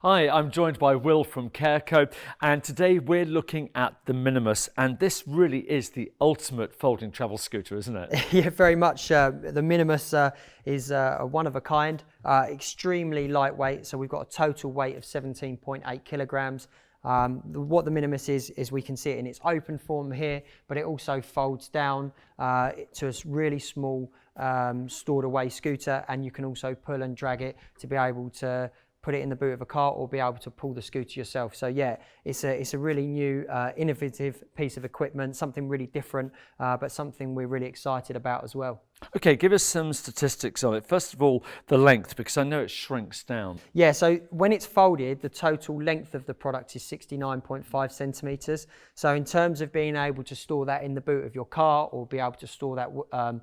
Hi, I'm joined by Will from CareCo, and today we're looking at the Minimus, and this really is the ultimate folding travel scooter, isn't it? Yeah, very much. The Minimus is a one of a kind, extremely lightweight. So we've got a total weight of 17.8 kilograms. What the Minimus is we can see it in its open form here, but it also folds down to a really small stored away scooter, and you can also pull and drag it to be able to put it in the boot of a car or be able to pull the scooter yourself. So yeah, it's a really new, innovative piece of equipment, something really different, but something we're really excited about as well. Okay, give us some statistics on it. First of all, the length, because I know it shrinks down. Yeah, so when it's folded, the total length of the product is 69.5 centimetres. So in terms of being able to store that in the boot of your car or be able to store that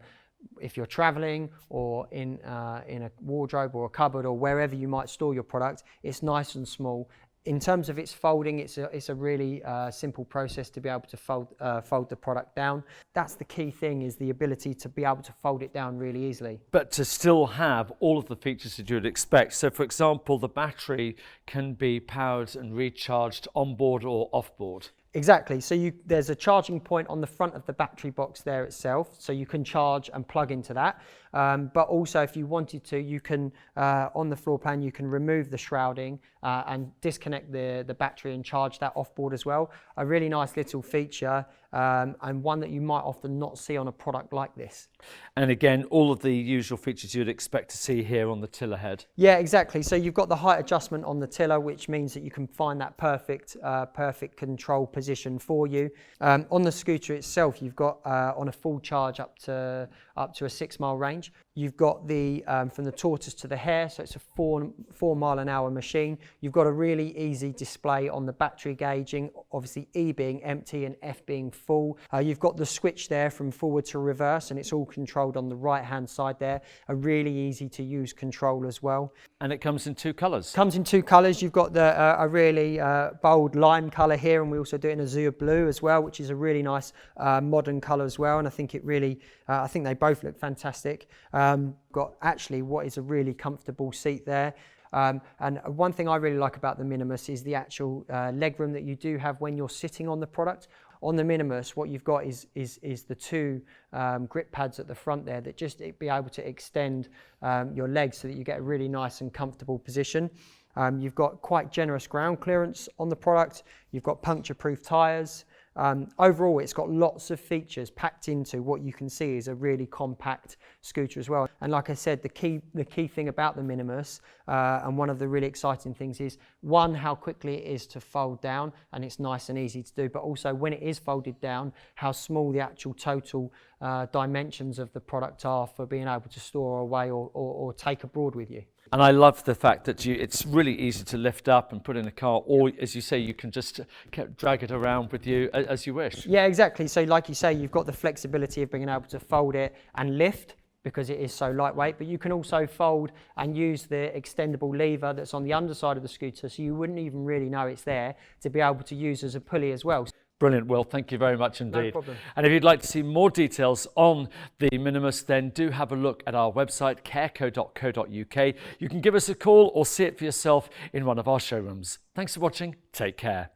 if you're traveling or in a wardrobe or a cupboard or wherever you might store your product, it's nice and small. In terms of its folding, it's a really simple process to be able to fold the product down. That's the key thing, is the ability to be able to fold it down really easily. But to still have all of the features that you would expect. So for example, the battery can be powered and recharged on board or off board. Exactly. So there's a charging point on the front of the battery box there itself, so you can charge and plug into that. But also, if you wanted to, you can, on the floor plan, you can remove the shrouding and disconnect the battery and charge that off board as well. A really nice little feature, and one that you might often not see on a product like this. And again, all of the usual features you'd expect to see here on the tiller head. Yeah, exactly. So you've got the height adjustment on the tiller, which means that you can find that perfect control position for you. On the scooter itself, you've got on a full charge up to a 6 mile range. You've got the from the tortoise to the hare, so it's a 4 mile an hour machine. You've got a really easy display on the battery gauging, obviously E being empty and F being full. You've got the switch there from forward to reverse, and it's all controlled on the right hand side there. A really easy to use control as well. And it comes in two colours. Comes in two colours. You've got a really bold lime colour here, and we also do it in azure blue as well, which is a really nice modern colour as well. And I think it really, I think they both look fantastic. Got actually what is a really comfortable seat there. And one thing I really like about the Minimus is the actual legroom that you do have when you're sitting on the product. On the Minimus, what you've got is the two grip pads at the front there that just be able to extend your legs so that you get a really nice and comfortable position. You've got quite generous ground clearance on the product. You've got puncture-proof tyres. Overall, it's got lots of features packed into what you can see is a really compact scooter as well. And like I said, the key thing about the Minimus, and one of the really exciting things is, one, how quickly it is to fold down, and it's nice and easy to do, but also when it is folded down, how small the actual total dimensions of the product are for being able to store away or take abroad with you. And I love the fact that it's really easy to lift up and put in a car, or as you say, you can just drag it around with you as you wish. Yeah, exactly. So like you say, you've got the flexibility of being able to fold it and lift because it is so lightweight, but you can also fold and use the extendable lever that's on the underside of the scooter, so you wouldn't even really know it's there, to be able to use as a pulley as well. Brilliant, Will. Thank you very much indeed. No problem. And if you'd like to see more details on the Minimus, then do have a look at our website, careco.co.uk. You can give us a call or see it for yourself in one of our showrooms. Thanks for watching. Take care.